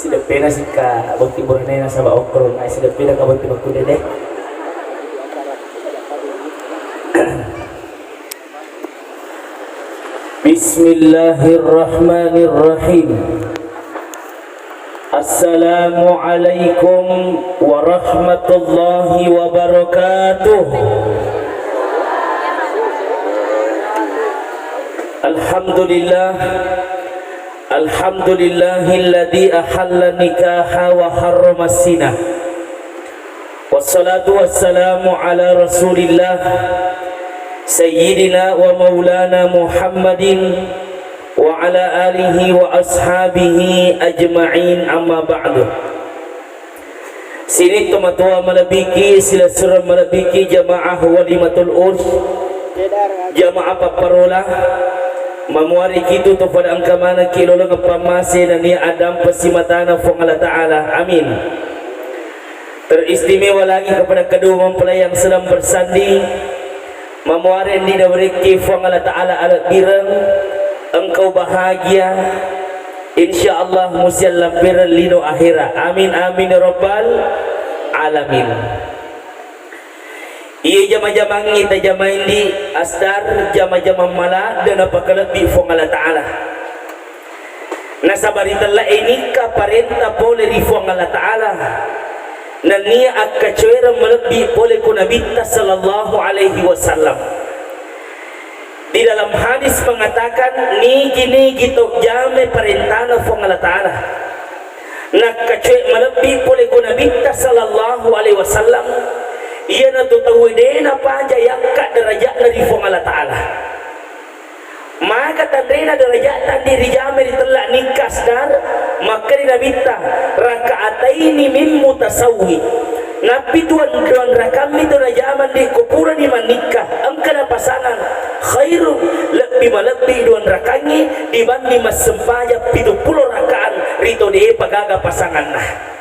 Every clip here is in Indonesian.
Sidepena sika bukti bornena sa baokron ay sidepena ka bukti magkudede. Bismillahirrahmanirrahim. Assalamualaikum warahmatullahi wabarakatuh. Alhamdulillah, alhamdulillahilladzi ahalla nikaha wa harrama zina. Wassalatu wassalamu ala rasulillah sayyidina wa maulana Muhammadin wa ala alihi wa ashabihi ajma'in, amma ba'du. Sini tumatua malabiki sila surah malabiki jamaah walimatul urs, jamaah paparola mamuari kitu to pada angkamana kilolo ng pamase na ni Adam pasimatana fong Allah Ta'ala. Amin. Teristimewa lagi kepada kedua mempelai yang sedang bersanding, mamuari di dabriki fong Allah Ta'ala alat birang engkau bahagia insyaallah musial lampir lino akhirah. Amin amin ya rabbal alamin. Iya jama-jama kita jama ini asdar jama-jama mala dan apa kelebi fong Allah Ta'ala. Nasabaritalla ini kaparenta boleh di fong Allah Ta'ala. Nani akacuera melebi boleh kunabita sallallahu alaihi wasallam. Di dalam hadis mengatakan ni gini gitu jame perintana fong Allah Ta'ala. Nakacuera melebi boleh kunabita sallallahu alaihi wasallam. Ia na tutawidin apa aja yang kat derajat dari fong Allah Ta'ala. Maka tandina derajat tandiri jame ditelak nikah sedar, maka dinabita rakaataini min mutasawwi. Nabi tuan rakami tu rajaman di kuburan di manikah angkana pasangan khairum lebih malebih duan rakangi dibanding mas sempaja 70 rakaan rito di pagaga pasangan nah.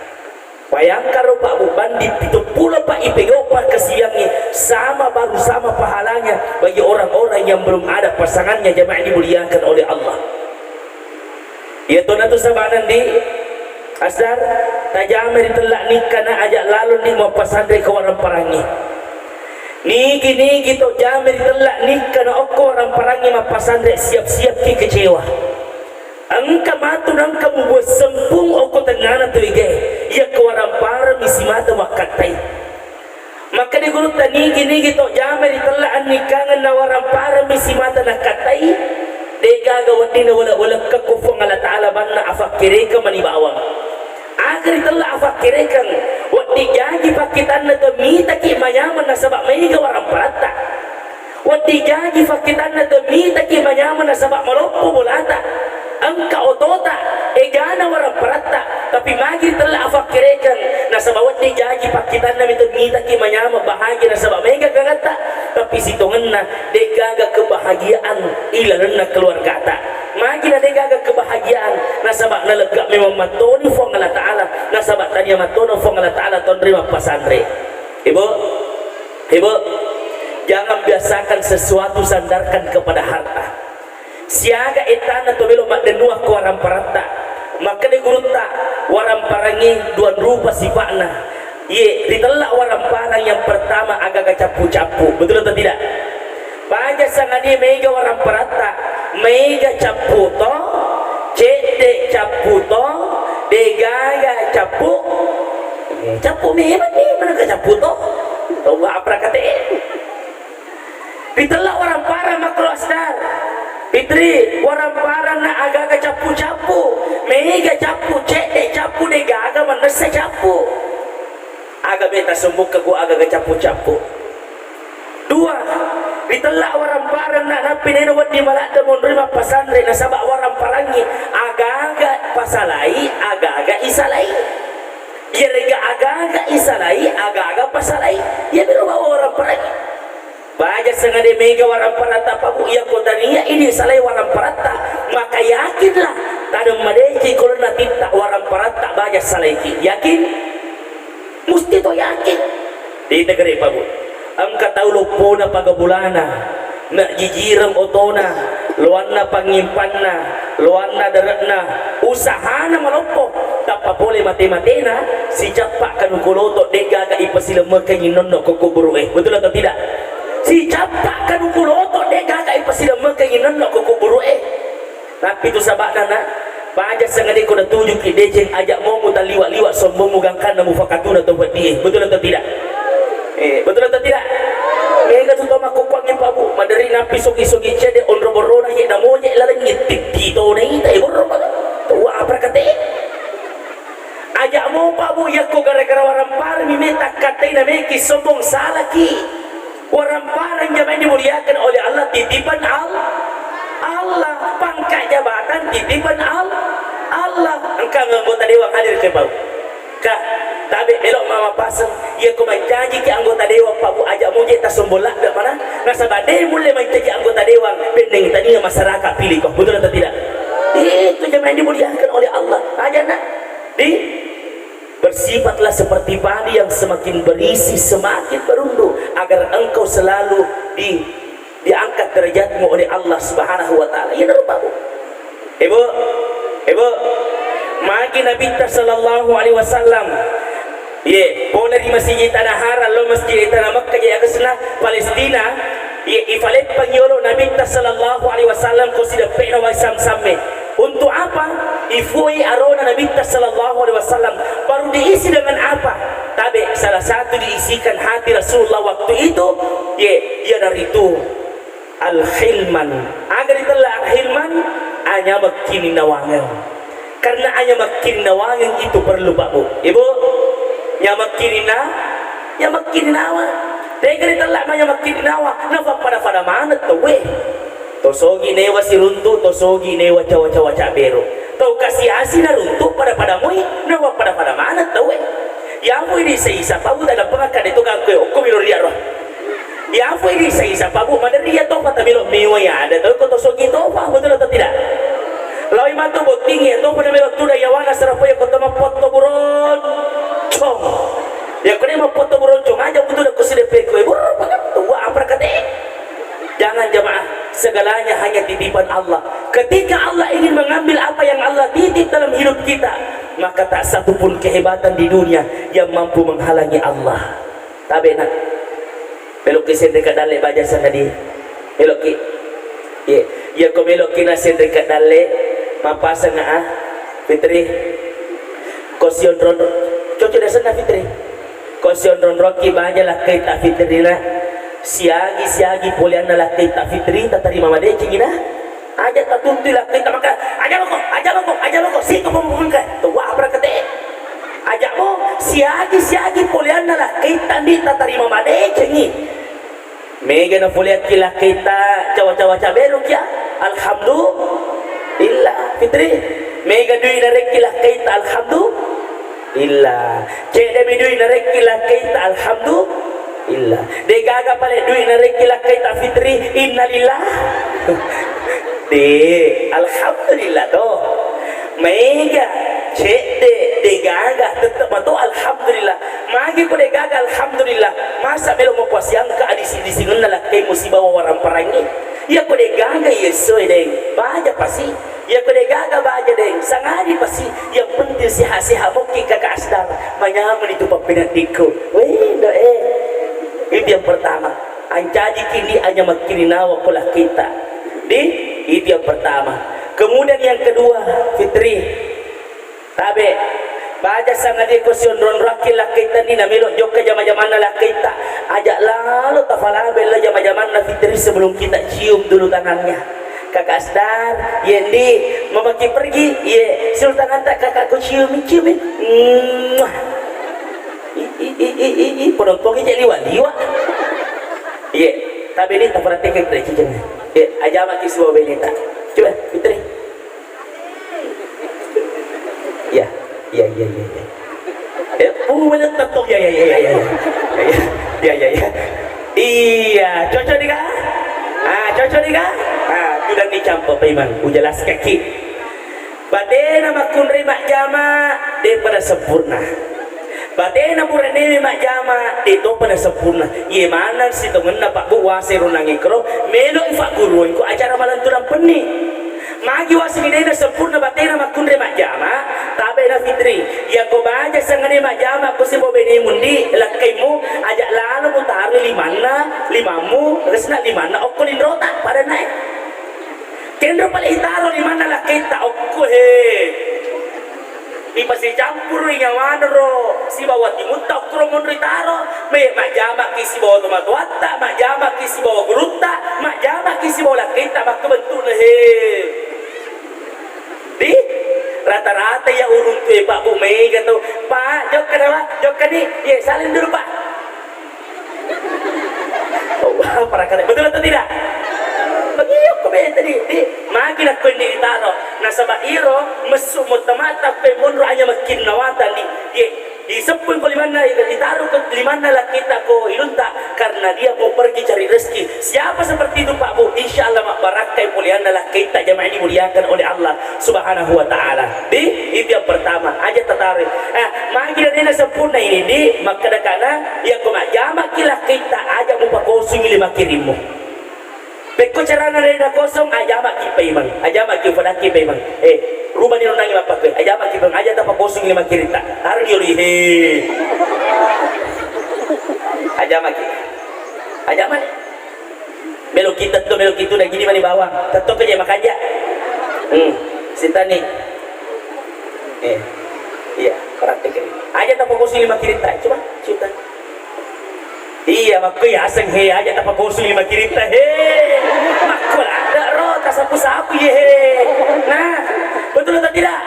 Bayangkan Pak Buban di 70 Pak IPGO Pak kesiangnya sama baru sama pahalanya bagi orang-orang yang belum ada pasangannya. Jemaah dimuliakan oleh Allah. Ya tuan tu sabanan di asar tajamir telak nikah na ajak lalu ni mau pasandai ke orang parangi. Niki gitu jamir telak nikah na oko orang parangi mau pasandai siap-siap ki kecewa. Angka matu nangka membuat sempung oko tengana tu ige. Ia kewarang para misi mata wakatai. Maka di guru tani gini gitu jamir telaan nikangan na warang para misi mata nakatai. Dega gawati na wala kakufong Allah Ta'ala banna afakireka manibawang. Agar itulah afakireka wati janji pakitan na temita ki mayaman na sabak may gawarang parata. Wati janji pakitan na temita ki mayaman na sabak maloppo bulata. Angka otota egana warang parata tapi magi telah afakirekan nasa bawat ni jaji pakitan na mitod ngita ki manyama bahagia nasa ba mega gagata tapi sitongan na degaga kebahagiaan ilaran na keluarga ta magi na degaga kebahagiaan nasa ba nalegak memang matoni fong Allah Ta'ala nasa ba tanya matono fong Allah Ta'ala ton terima pasandre. Ibu jangan biasakan sesuatu sandarkan kepada harta. Siaga etana to belo mak denuah ko warang parata maka de guruta warang parangi dua rupa sifatna ye ditelak warang parang yang pertama agak capu-capu betul atau tidak baja sangani mega warang parata mega capu to cede capu to degaga capu capu mehebat ni mana ke capu to tahu apa kata ditelak warang parang makro asdar Fitri, orang parang na agak capu-capu, mega capu, cek capu deh agak mana capu, agak beta sembuh ke gua agak capu-capu. Dua, ditelak orang parang na napi neno wadi malak demon rima pasandre na sabak orang parangi agak-agak pasalai, agak-agak isalai. Ya rega agak-agak isalai, agak-agak pasalai. Ya biru bawa orang parangi. Baja sengaja mega warang parata pabu ia kota niya ini salai warang parata maka yakinlah tadam madeki kalau nanti tak warang parata baja salai ki yakin mesti to yakin di negeri pabu angka tahu lupo na pagabulana na jijirang otona luan na pangimpan na luan na darat na usaha na maloppo tapa boleh mate-matena si capak kanu kuloto dega ga ipasila makanyi nonno ko kuburu betul atau tidak? Si capak kanu kuloto dega ga ipasila makanyi nonno ko kuburu tapi itu sabakna na baja sangade ko natuju ki dejeng ajak mo muta liwa-liwa sombong mugangkan na mufakatuna to buat dia betul atau tidak? Betul atau tidak? Mega tu toma kukwang yang pabu madari napi sogi-sogi cede on roborona ye na moje lalang ngitik dito na ita iborro tua apa kate ajak mo pabu ya ko gara-gara warampar mimeta kate na meki sombong salaki warampar yang jaman dimuliakan oleh Allah titipan Allah pangkat jabatan titipan Allah engkau anggota dewan hadir ke pabu kak tabe elok mama pasang ia ko janji ke anggota dewan pabu ajak muje ta sombolak dak mana nasa badai mulai menjadi anggota dewan pendeng tadinya masyarakat pilih kok betul atau tidak? Itu yang dimuliakan oleh Allah aja nak bersifatlah seperti padi yang semakin berisi semakin berunduh agar engkau selalu diangkat derajatmu oleh Allah Subhanahu wa taala. Ya Bapak. Ibu magi Nabi sallallahu alaihi wasallam pola di masjid tanah haram lo masjid tanah Makkah ya kesana Palestina ifalet pangyolo Nabi sallallahu alaihi wasallam ko sida pena wa sam-samme untuk apa ifui arona Nabi sallallahu alaihi wasallam baru diisi dengan apa tabe salah satu diisikan hati Rasulullah waktu itu ya dari itu al-hilman agar itulah al-hilman hanya makin nawangan karena hanya makin nawangan itu perlu Bapak Ibu nya makin nawa tegri telak manya makin nawa nafa pada mana to we tosogi newa si runtu tosogi newa cawa-cawa cabero tau kasih hasil runtu pada moi nawa pada mana to we yang mo ini seisa pabu ada pengakan itu kan ko milo liar yang mo ini seisa pabu madari ya to pata milo mewa ya ada to tosogi to pa betul atau tidak lawi mantu botingi to pada milo tu daya wana serapoy ko tama foto buron cong ya kene mau foto beroncong aja betul aku sudah peko tua apa kata jangan jamaah segalanya hanya titipan Allah ketika Allah ingin mengambil apa yang Allah titip dalam hidup kita maka tak satu pun kehebatan di dunia yang mampu menghalangi Allah tabe nak belok ke sen dekat dale baja sana di belok ki ya ko belok ki na sen dekat dale mapasang na Fitri kosion rondo cocok dasar na Fitri kosion ronroki baja lah kita Fitri na siagi polian lah kita Fitri tak terima made cingina aja tak tuntu lah kita maka aja lo kok si kepemungkan tua apa kata aja mo siagi polian lah kita di tak terima made cingi mega na polian kila kita cawa-cawa cabero ya alhamdulillah Fitri mega duit narek kila kita alhamdulillah cek demi duit narek kila kita alhamdulillah de gaga pale duit narek kila kita Fitri innalillah de alhamdulillah to mega cek de gaga tetap to alhamdulillah magi ko de gaga alhamdulillah masa melo mo pasiang ka adisi disingun na kay musibah warang parangi ya ko de gaga yesoy de baja pasi ya kode gaga baja deh sangari pasti yang penting siha-siha mungkin kakak asdar manyaman itu pempinatiku wendo itu yang pertama ancaji kini hanya makin nawa kulah kita itu yang pertama kemudian yang kedua Fitri tabe baja sangadi kosion ron rakil lah kita ni namelo jok jama-jaman lah kita ajak lalu tafalabel lah jama-jaman Fitri sebelum kita cium dulu tangannya kakak Asdar, Yendi, memaki pergi, sultan hantar kakakku ciumin, penonton ini jadi liwa, tapi ini tak perhatikan kita cincin, aja maki sebuah belita, coba Fitri, ya, banyak tentok ya, iya, cocok nih kak, cocok nih kak. Sudah dicampur Iman ujelas kaki badena makun rimak jama daripada sempurna badena murene rimak jama itu pada sempurna ye mana si temen pak bu wase runangi kro melo ifak guru ko acara malam tulang peni magi wasi minena sempurna badena makun rimak jama tabe na Fitri ni majama ko si bobeni mundi lakaimu ajak lalu mutaru limamu resna limana okko lindrota pada naik kendro pala itaro limana lakai ta okko he ipasi campur ring ro si bawa timut ta okko mon itaro me majama ki si bawa tomatuata majama ki si bawa guruta majama ki si bawa lakai ta makto bentuk he di rata-rata ya urung tuh Pak Bu Mega tuh Pak jok nih ya salin dulu Pak oh para kali betul atau tidak begiyok kok tadi di makin aku ini ditaro nasa iro mesum mutamata pe munro hanya makin nawatan di sepuluh ko limana ditaruh ke limana lah kita ko ilunta karena dia mau pergi cari rezeki. Siapa seperti itu Pak Bu? Insya Allah mak barakai mulian adalah kita jamaah ini dimuliakan oleh Allah Subhanahu Wa Taala. Itu yang pertama aja tertarik. Magi dan ini sempurna ini di maka dekana yang kau jamaah kila kita aja mau pakosong lima kirimu. Beko carana dari kosong aja mak kipai bang, aja mak kipada kipai bang. Rumah ni nonangi apa ke? Aja mak kibang aja tak pakosong lima kirita. Hari dia lihe. Aja mak belok kita dah gini mani bawang tetap aja makan aja sinta nih iya praktek ini aja tak pakosong lima kirita coba cinta iya makku ya aseng he aja tak pakosong lima kirita he makku ada roh tak sapu-sapu ye nah betul atau tidak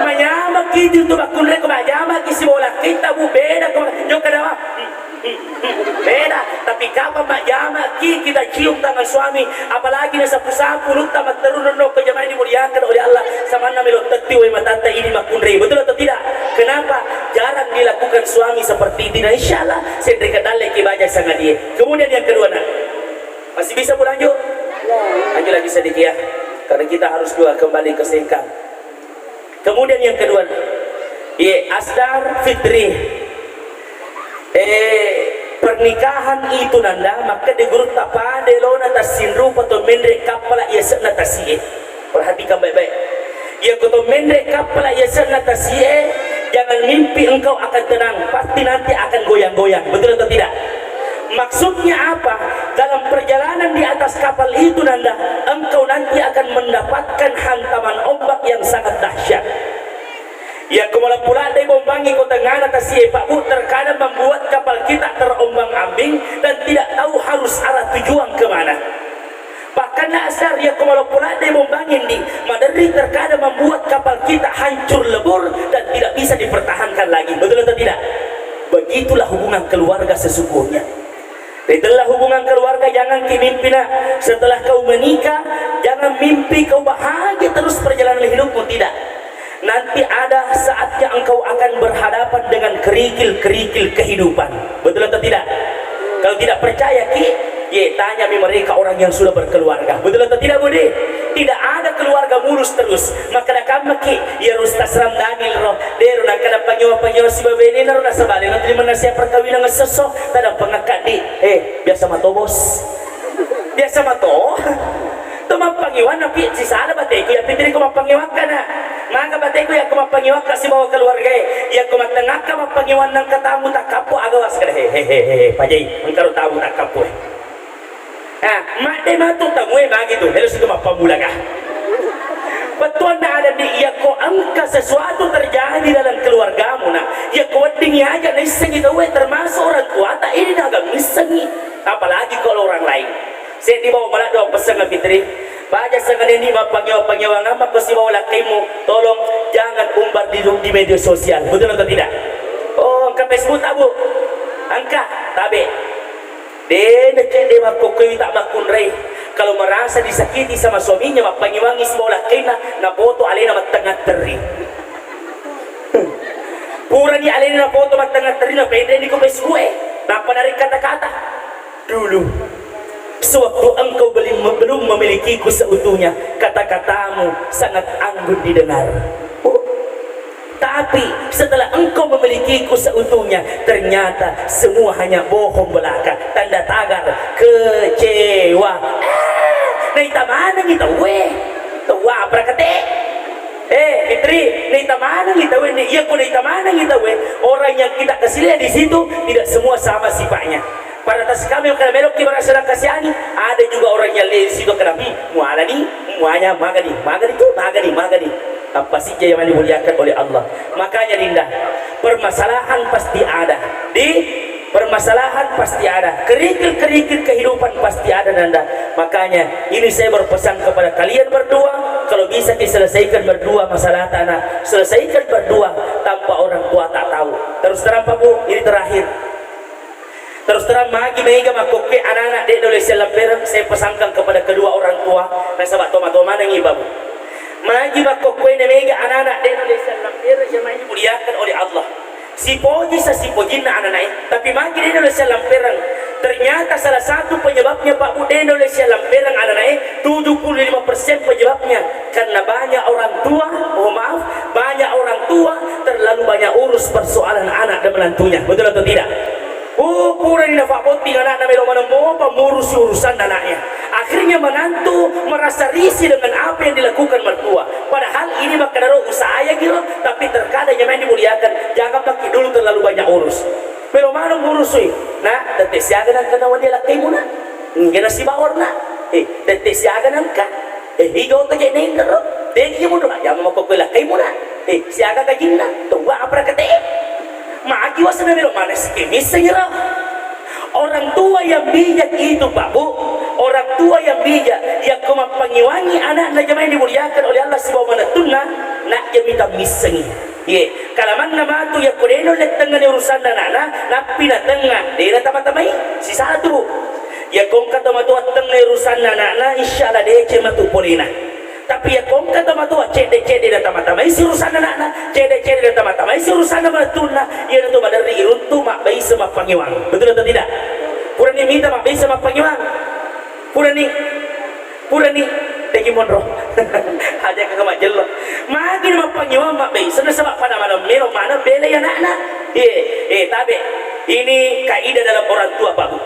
menyama gitu tuh bakun rek majama kisi bola kita bu beda kok jok kadawa beda tapi kapan majama kita cium tangan suami apalagi nasa sapu-sapu luta materun ke jamaah ini dimuliakan oleh Allah sama nama lo teti we matata ini makun rek betul atau tidak kenapa jarang dilakukan suami seperti ini dan insyaallah sendiri kedale kibaja sangat dia kemudian yang kedua nak masih bisa bu lanjut lagi sedikit ya karena kita harus dua kembali ke singkang. Kemudian yang kedua, asdar fitri. Pernikahan itu nanda maka di guru tapa de lona tasinru pato mendre kapala yesna tasie. Perhatikan baik-baik. Ya koto mendre kapala yesna tasie, jangan mimpi engkau akan tenang, pasti nanti akan goyang-goyang. Betul atau tidak? Maksudnya apa? Dalam perjalanan di atas kapal itu nanda, engkau nanti akan mendapatkan hantaman ombak yang sangat dahsyat. Ya kemala pula dari bombangi kota ngana tasye Pak Bu terkadang membuat kapal kita terombang-ambing dan tidak tahu harus arah tujuan kemana. Bahkan asar ya kemala pula dari bombangin di Madari terkadang membuat kapal kita hancur lebur dan tidak bisa dipertahankan lagi. Betul atau tidak? Begitulah hubungan keluarga sesungguhnya. Itulah hubungan keluarga jangan mimpi nak setelah kau menikah jangan mimpi kau bahagia terus perjalanan hidupmu tidak nanti ada saatnya engkau akan berhadapan dengan kerikil-kerikil kehidupan betul atau tidak kalau tidak percaya tanya mereka orang yang sudah berkeluarga betul atau tidak Budi tidak ada keluarga mulus terus maka nakam maki ya Ustaz Ramdhanil roh deru nakada panyo si babeni naru nasabali nanti mana siya perkawinan ng sosok tada pangakak di biasa matobos biasa mato tumampangiwan na si sana batay ko ya pindiri ko mapangiwan ka na mga batay ko ya kumapangiwan ka si bawa keluarga ya kumatengah ka mapangiwan ng katamu takapo agawas ka hehehe pajay ang karo tamu takapo mak de matu tamwe begitu harus itu pamula kah betul na ada di ya ko angka sesuatu terjadi dalam keluargamu nah ya ko wading aja nisengi tahu termasuk orang tua tak ini agak nisengi apalagi kalau orang lain saya di bawah malah doang pesan Fitri baca sangat ini mapangyawa ngama ko si bawah lakimu tolong jangan umbar di media sosial betul atau tidak oh angka Facebook tabu angka tabe de makukui tak makunrei kalau merasa disakiti sama suaminya mapangiwangi semola kena na foto alena matengah teri pura ni alena na foto matengah teri na pede ni ko Facebook tanpa dari kata-kata dulu sewaktu engkau belum memilikiku seutuhnya kata-katamu sangat anggun didengar tapi setelah engkau memilikiku seutuhnya ternyata semua hanya bohong belaka tanda tagar kecewa naita mana kita we tua prakate Tri, nih tamana kita we, iya kok nih tamana kita we. Orang yang kita kasih lihat di situ tidak semua sama sifatnya. Pada atas kami yang kena melok di barang kasihani, ada juga orang yang di situ kena muala nih, muanya magani apa sih yang dimuliakan oleh Allah. Makanya Dinda, permasalahan pasti ada. Permasalahan pasti ada, kerikil-kerikil kehidupan pasti ada Nanda. Makanya ini saya berpesan kepada kalian berdua, kalau bisa diselesaikan berdua masalah tanah, selesaikan berdua tanpa orang tua tak tahu. Terus terang Pak Bu, ini terakhir. Terus terang magi mega makoke anak-anak di Indonesia lamperang, saya pesankan kepada kedua orang tua dan sahabat toma-toma nang ibu. Magi makoke mega anak-anak di Indonesia lamperang yang dimuliakan oleh Allah. Si poji na anak-anak, tapi magi di Indonesia lamperang. Ternyata salah satu penyebabnya Pak Bu di Indonesia lamperang anak-anak 75% penyebabnya karena banyak orang tua, banyak orang tua terlalu banyak urus persoalan anak dan menantunya. Betul atau tidak? Pura ini nafak poting anak namanya menempuh pengurus urusan anaknya. Akhirnya menantu merasa risih dengan apa yang dilakukan mertua. Padahal ini maka daro usaha ya gitu, tapi terkadang yang dimuliakan jangan pakai dulu terlalu banyak urus. Pero mana ngurus sih? Nah, tete siaga nang kana wadi lakay mo na. Ngena si bawor na. Tete siaga nang ka. Higaw ta kay neng daro. Degi mo do, ya mo ko lakay mo na. Siaga ka ginna. Tuwa apra ka te. Maki wasana mero mana sekimis senyera. Orang tua yang bijak itu Pak Bu, orang tua yang bijak yang kemapangiwangi anak na jamaah dimuliakan oleh Allah subhanahu wa ta'ala nak jamita misengi. Ye, kalaman nama tu yang kodeno let tengah urusan anak napi na tengah dia tama-tamai si satu. Ya kong kata matua tengah urusan anak insyaallah dia cema tu polina. Tapi ya kong kata matua cede-cede dan tama-tamai si urusan anak cede-cede dan tama-tamai si urusan anak tuna ia tu badari iruntu mak bayi sama pangiwang. Betul atau tidak? Purani minta mak bayi sama pangiwang. Purani tegi monro. Aja ke mak jello. Magi mak pangiwang mak bayi sana sama pada malam mero mana bele ya anak. Tabe. Ini kaidah dalam orang tua Pak Bu.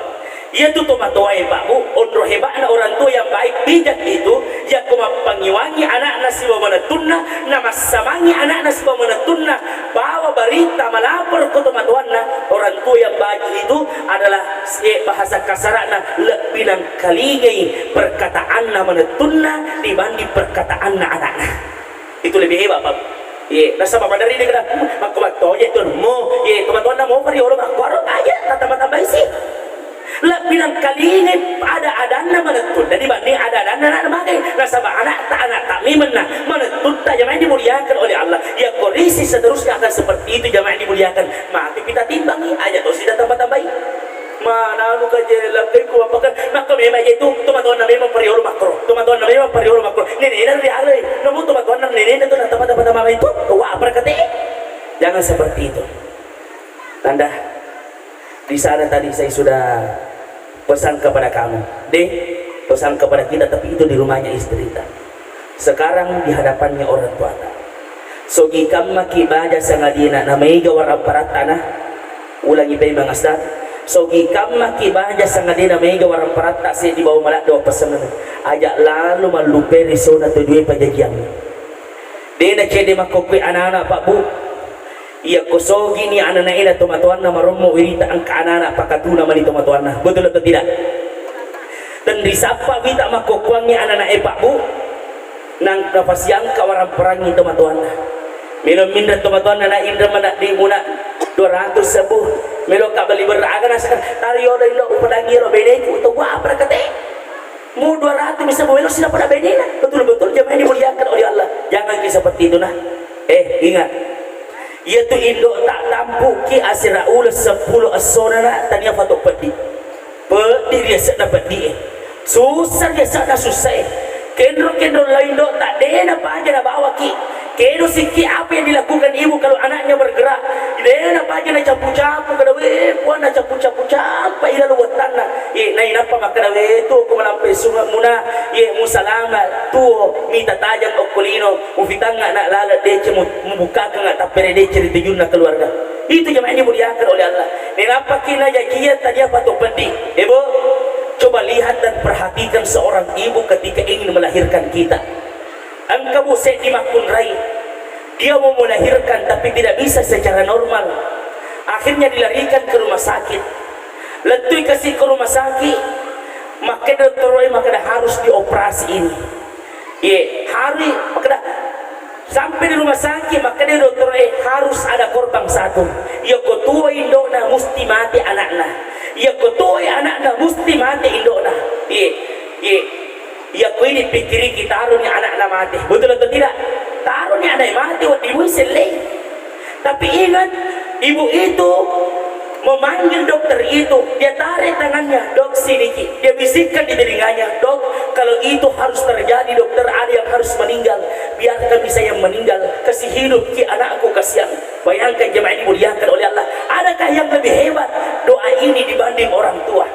Ia tu tomatoai Pak Bu, ondro hebatna orang tua yang baik bijak itu, yang kumapangiwangi anak nasi bamanatuna, namasamangi anak nasi bamanatuna, bawa berita melapor ke tomatoanna. Orang tua yang baik itu adalah bahasa kasarana lebih nang kalingai perkataanna manatuna dibanding perkataanna anak-anak. Itu lebih hebat Pak Bu. Nasa bamadari ni kada makumatoye tu mo, tomatoanna mo pari orang akwaro aja tambah-tambah sih. Lebih nang kali ini ada menetun dari banding ada anak makai rasa anak tak mimena menetun tak jamaah dimuliakan oleh Allah ya kondisi seterusnya akan seperti itu jamaah dimuliakan mati kita timbangi aja terus tidak tambah-tambahi mana anu kajelah ku apakah maka memang itu teman-teman memang periolo makro teman-teman memang periolo makro ini dari alai namun teman-teman ini itu tambah-tambah itu wah berkata jangan seperti itu tanda di sana tadi saya sudah pesan kepada kamu, pesan kepada kita, tapi itu di rumahnya istri kita. Sekarang di hadapannya orang tua. Sogi kamma kibaja sangadina namai gawar aparat tanah. Ulangi bayi mangasar. Sogi kamma kibaja sangadina namai gawar aparat tak di bawah malak dua pesanan. Ajak lalu maluperi sona tujuh pajajian. Dena cede makokwe anak-anak Pak Bu. Ia kosogi ni anak-anak ina tomatuan nama romo wirita angka anak-anak pakatuna mani tomatuan na betul atau tidak? Dan disapa wita makokuangi anak-anak Pak Bu nang napasiang kawaran perangi tomatuan na minum minda tomatuan na indra mana di muna 200 sebuh melo kabali beraga nasakan tario lo upadangi lo bedeku untuk gua apa kate mu 200 bisa melo sila pada bedena betul-betul jamaah dimuliakan oleh Allah jangan seperti itu nah ingat yaitu Indo tak tampuki asira ulas 10 asonana tanya fatuk pedi dia sedang pedi susah dia sedang susah kendro lain do tak dena apa aja na bawa ki kendo siki apa yang dilakukan ibu kalau anaknya bergerak dena apa aja na capu-capu kada puan na capu-capu ila luwatan na na inapa makada tu ko malampai sunga muna musalama tuo mita tajang okulino ufitanga na lala dece membuka nga tapere dece ditujun na keluarga itu jamaah dimuliakan oleh Allah nenapa kina jajian tadi apa tu penting ibu coba lihat dan perhatikan seorang ibu ketika ingin melahirkan kita. Engkau saya dimakun rai. Dia mau melahirkan tapi tidak bisa secara normal. Akhirnya dilarikan ke rumah sakit. Letui kasih ke rumah sakit, maka dokter maka harus dioperasi ini. Hari maka sampai di rumah sakit, maka dokter harus ada korban satu. Ya ketua indokna mesti mati anaknya. Ya ketua anaknya mesti mati indokna. Ya kau ini pikiri kita taruh ni anaknya mati, betul atau tidak? Taruh ni anak mati, ibu selesai. Tapi ingat, ibu itu memanggil dokter itu, dia tarik tangannya, dok sini, dia bisikkan di telinganya, dok kalau itu harus terjadi dokter, ada yang harus meninggal, biarkan bisa yang meninggal, kasih hidup ki anakku kasihan. Bayangkan jemaah ini dimuliakan oleh Allah, adakah yang lebih hebat doa ini dibanding orang tua?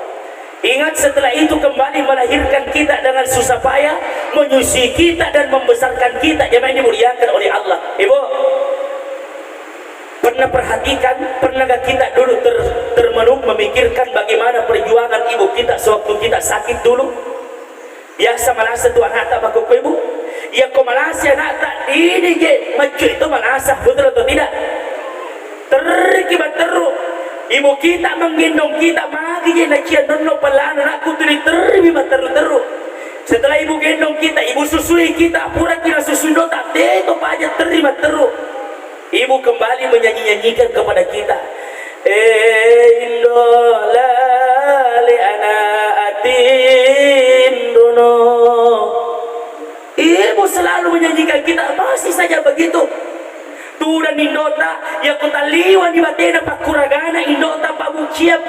Ingat setelah itu kembali melahirkan kita dengan susah payah, menyusui kita dan membesarkan kita, jemaah ini dimuliakan oleh Allah. Ibu pernah perhatikan, pernahkah kita dulu termenung memikirkan bagaimana perjuangan ibu kita sewaktu kita sakit dulu? Biasa malasa tu anak tak pakai ibu. Ya kau malasa anak tak ini ke macu itu malasa, betul atau tidak? Terkibat teruk. Ibu kita menggendong kita magi je nak cian dono pelan anakku tu terkibat teruk. Setelah ibu gendong kita, ibu susui kita, pura kira susu tak deh tu aja terima teruk. Ibu kembali menyanyi-nyanyikan kepada kita, Indola li ana atindono. Ibu selalu menyanyikan kita, masih saja begitu. Turan indota yang kutaliwan di batena pakuragana indota pabu ciap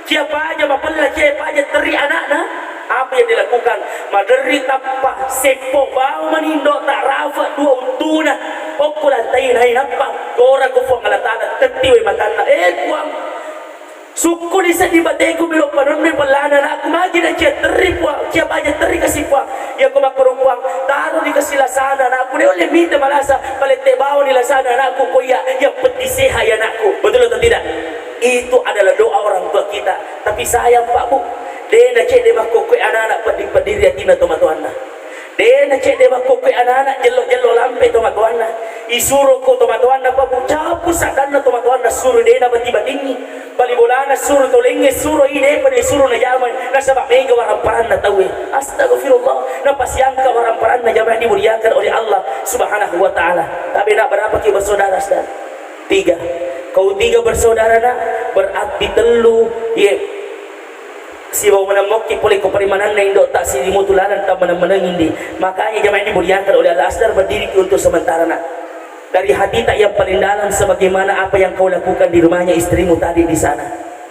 aja mapella ciap aja teri anakna. Apa yang dilakukan? Maderi tapah sepo bau manindota rafa dua untuna okulan tayin hay nampak gora ko fo ngalatana tetiwe matana kuang suku di sa dibateku bilo panon me pelana aku magi na cia teri puang cia aja teri kasih puang ya ko makurung puang taruh di kasilasana na aku ne oleh minta malasa palete bau di lasana na aku ko ya peti seha ya anakku, betul atau tidak? Itu adalah doa orang tua kita. Tapi sayang Pak Bu, dena cek de makokoi anak-anak pendiri atina tomatuanna. Dena cek de makokoi anak-anak jello lampe tomatuanna. Isuro ko tomatuanna Pak Bu, capu sadanna tomatuanna suruh dena bati-batingi. Palibolana suruh tolenge suruh ide pada suruh na jaman na sabak mega waramparan na tawe. Astagfirullah, na pasyangka waramparan na jaman dimuliakan oleh Allah Subhanahu wa taala. Tapi nak berapa ki bersaudara saudara? 3. Kau 3 bersaudara nak berarti telu si bau menemoki boleh keperimanan na indok tak si dimutulanan tak menang-menang ini. Makanya jamaah ini dimuliakan oleh Allah, asdar berdiri untuk sementara nak dari hati tak yang paling dalam, sebagaimana apa yang kau lakukan di rumahnya istrimu tadi di sana.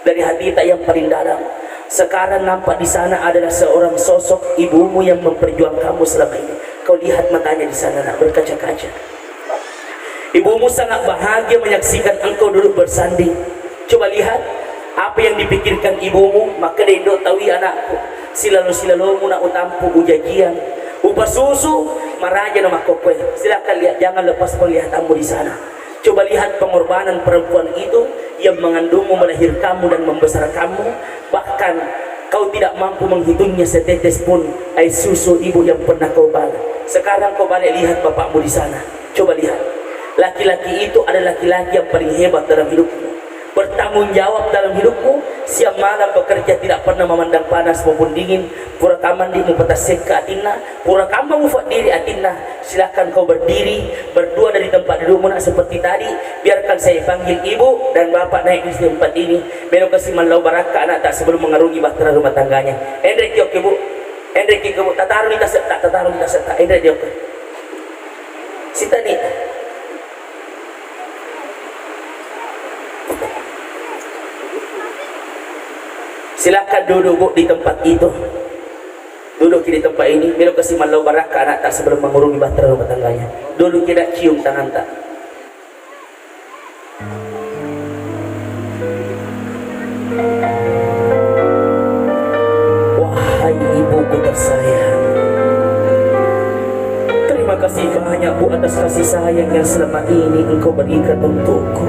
Dari hati tak yang paling dalam, sekarang nampak di sana adalah seorang sosok ibumu yang memperjuangkan kamu selama ini. Kau lihat matanya di sana nak berkaca-kaca. Ibumu sangat bahagia menyaksikan engkau duduk bersanding. Coba lihat apa yang dipikirkan ibumu. Maka dia dok tahu anakku silalu nak utampu ujajian upah susu maraja nama kokwe. Silakan lihat, jangan lepas penglihatanmu di sana. Coba lihat pengorbanan perempuan itu yang mengandungmu, melahirkanmu dan membesar kamu. Bahkan kau tidak mampu menghitungnya setetes pun air susu ibu yang pernah kau balik. Sekarang kau balik, lihat bapakmu di sana. Coba lihat, laki-laki itu adalah laki-laki yang paling hebat dalam hidupmu, bertanggung jawab dalam hidupmu. Siang malam bekerja, tidak pernah memandang panas maupun dingin. Pura kamandi mu petasek ke atina, pura kamang mufat diri atina. Silakan kau berdiri, berdua dari tempat dudukmu nak seperti tadi. Biarkan saya panggil ibu dan bapak naik di tempat ini. Beno kasih malau baraka anak tak sebelum mengarungi bahtera rumah tangganya. Hendrik yok ibu, Hendrik ibu, tataruh ni taset tak, tataruh ni taset tak. Hendrik yok. Sita ni. Silakan duduk di tempat itu. Duduk di tempat ini. Bila kasih malau baraka anak tak sebelum mengurungi bahtera rumah tangganya. Duduk tidak cium tangan tak. Wahai ibuku tersayang, terima kasih banyak Bu atas kasih sayang yang selama ini engkau berikan untukku.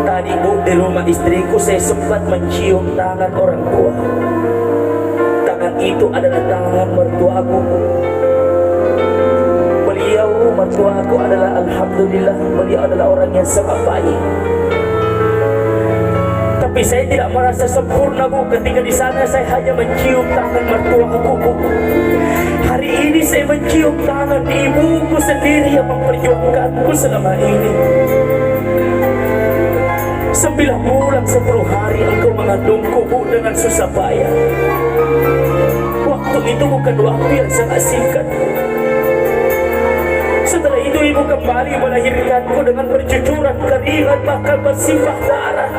Tadi Bu, di rumah istriku saya sempat mencium tangan orang tua. Tangan itu adalah tangan mertuaku. Beliau tua aku adalah alhamdulillah beliau adalah orang yang sangat baik. Tapi saya tidak merasa sempurna, Bu. Ketika di sana saya hanya mencium tangan mertua aku, Bu. Hari ini saya mencium tangan ibuku sendiri yang memperjuangkanku selama ini. 9 bulan 10 hari engkau mengandungku, Bu, dengan susah payah. Waktu itu bukan waktu yang sangat singkat, Bu. Setelah itu ibu kembali melahirkanku dengan bercucuran keringat bahkan bersimbah darah.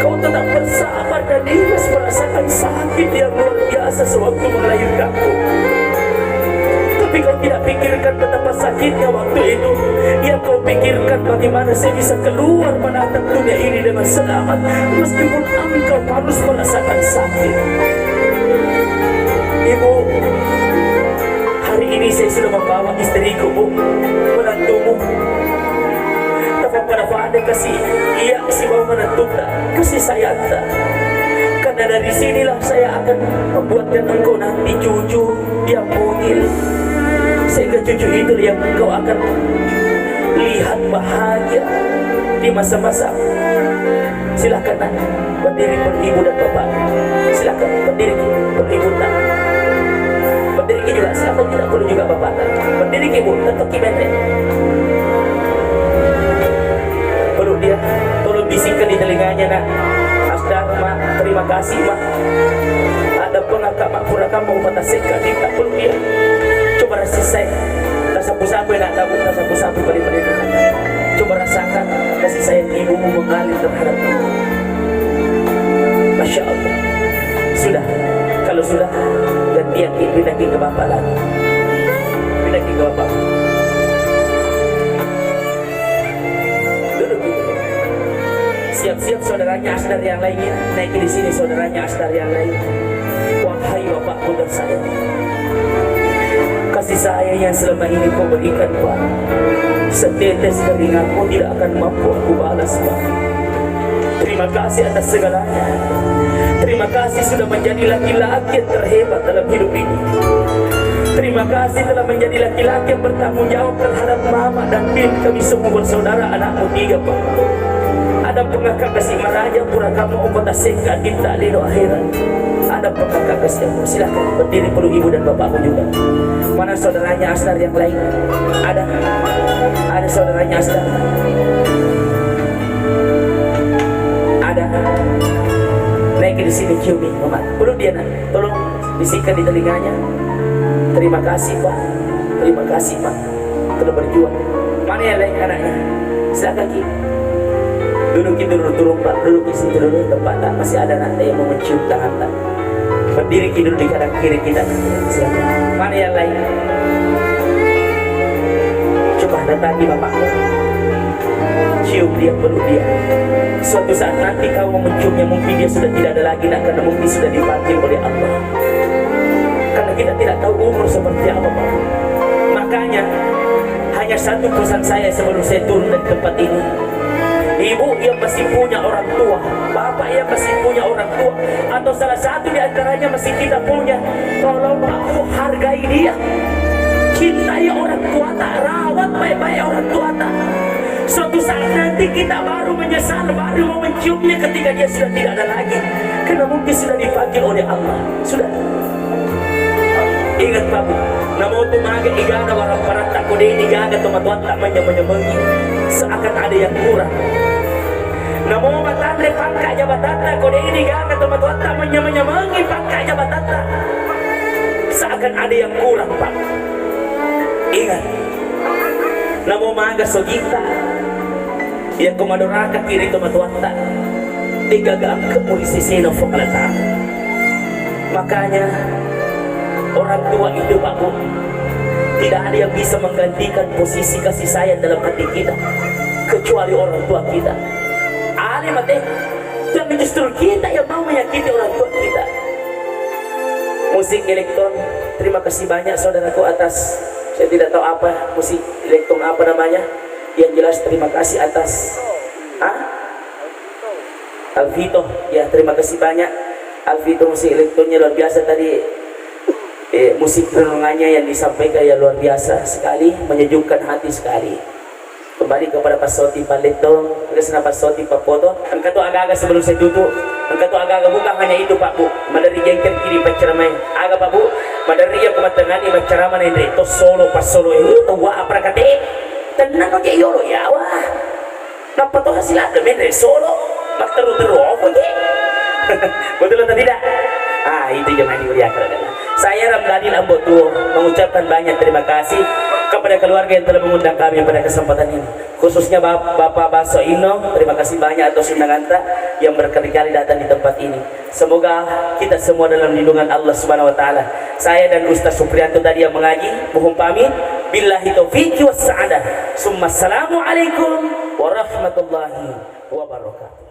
Kau tetap bersabar dan ikhlas merasakan sakit yang luar biasa sewaktu melahirkanku. Tapi kau tidak pikirkan betapa sakitnya waktu itu. Yang kau pikirkan bagaimana saya bisa keluar menatap dunia ini dengan selamat, meskipun engkau harus merasakan sakit. Ibu, hari ini saya sudah membawa istriku, Bu, menantumu. Pada pada kasih iya si bawa menantu kasih sayang tak. Karena dari sinilah saya akan membuatkan engkau nanti cucu yang mungil, sehingga cucu itu yang engkau akan lihat bahagia di masa-masa. Silakan nak berdiri beribu dan bapak. Silakan berdiri beribu nak. Berdiri juga silakan, tidak perlu juga bapak nak. Berdiri ibu tetap kibete. Perlu dia tolong bisikkan di telinganya nak. Asdar mak, terima kasih mak. Ada pengakak mak pura kamu patasika di tak perlu dia. Coba selesai. Sapu-sapu nak tahu, sapu-sapu balik-balik. Coba rasakan kasih sayang ibumu mengalir terhadapmu. Masya Allah. Sudah, kalau sudah gantian pindahin ke bapak lagi. Pindahin ke bapak. Duduk gitu. Siap-siap saudaranya Asdar yang lainnya naik di sini, saudaranya Asdar yang lain. Wahai bapakku tersayang, kasih sayang yang selama ini kau berikan, Pak, setetes keringatku tidak akan mampu aku balas, Pak. Terima kasih atas segalanya. Terima kasih sudah menjadi laki-laki yang terhebat dalam hidup ini. Terima kasih telah menjadi laki-laki yang bertanggung jawab terhadap mama dan bin kami semua bersaudara, anakmu 3, Pak. Ada pengakak kasih maraja pura kamu obat aseka di talino akhirat. Ada pengakak kasih, silahkan berdiri perlu ibu dan bapakmu juga. Mana saudaranya Asdar yang lain? Ada saudaranya Asdar. Ada. Naik di sini ciumi, mama. Perlu dia nak, tolong bisikan di telinganya. Terima kasih, Pak. Terima kasih, Pak. Telah berjuang. Mana yang lain anaknya? Silakan Ki. Dudukin dulu turun, Pak. Dudukin situ dulu tempat tak masih ada nanti yang mau mencium tangan tak. Berdiri dulu di kanan kiri kita. Silakan. Mana yang lain? Coba datangi bapakmu. Cium dia, peluk dia. Suatu saat nanti kau mau menciumnya, mungkin dia sudah tidak ada lagi nak, karena mungkin sudah dipanggil oleh Allah. Karena kita tidak tahu umur seperti apa, Pak. Makanya hanya satu pesan saya sebelum saya turun dari tempat ini. Ibu yang masih punya orang tua, bapak yang masih punya orang tua, atau salah satu di antaranya masih kita punya, tolong mau hargai dia. Cintai orang tua tak, rawat baik-baik orang tua tak. Suatu saat nanti kita baru menyesal, baru mau menciumnya ketika dia sudah tidak ada lagi, karena mungkin sudah dipanggil oleh Allah. Sudah. Ingat Pak, namo tumaga igana warang parata kode ini gaga tomatuan tak menyemengi, seakan ada yang kurang. Namo matandre pangka jabatata kode ini gaga tomatuan tak menyemengi pangka jabatata, seakan ada yang kurang, Pak. Ingat, namo maga sogita yang komadoraka kiri tomatuan tak digaga kemulisi sino fokalata. Makanya orang tua itu, Pak Bu, tidak ada yang bisa menggantikan posisi kasih sayang dalam hati kita kecuali orang tua kita. Ali mate, tapi justru kita yang mau menyakiti orang tua kita. Musik elektron, terima kasih banyak saudaraku atas, saya tidak tahu apa musik elektron apa namanya. Yang jelas terima kasih atas Alvito, ya terima kasih banyak Alvito, musik elektronnya luar biasa tadi. musik renungannya yang disampaikan ya luar biasa sekali, menyejukkan hati sekali. Kembali kepada Pak Soti Paleto, kesana Pak Soti Pak Poto. Angkat tu agak-agak sebelum saya tutup, angkat tu agak-agak bukan hanya itu Pak Bu. Madari jengkel kiri Pak ceramah, agak Pak Bu. Madari yang kumatengani Pak ceramah ini to solo pas solo itu wah apa kata? Tenang aja yolo ya wah. Napa tu hasil ada mere solo, mak teru-teru apa je? Betul atau tidak? Itu yang dimuliakan adalah saya Ramdhani Lambotuo mengucapkan banyak terima kasih kepada keluarga yang telah mengundang kami pada kesempatan ini, khususnya Bapak Baso Ino. Terima kasih banyak atas undangan yang berkali-kali datang di tempat ini. Semoga kita semua dalam lindungan Allah Subhanahu wa taala. Saya dan Ustaz Supriyanto tadi yang mengaji mohon pamit. Billahi taufiq was sa'adah. Assalamualaikum warahmatullahi wabarakatuh.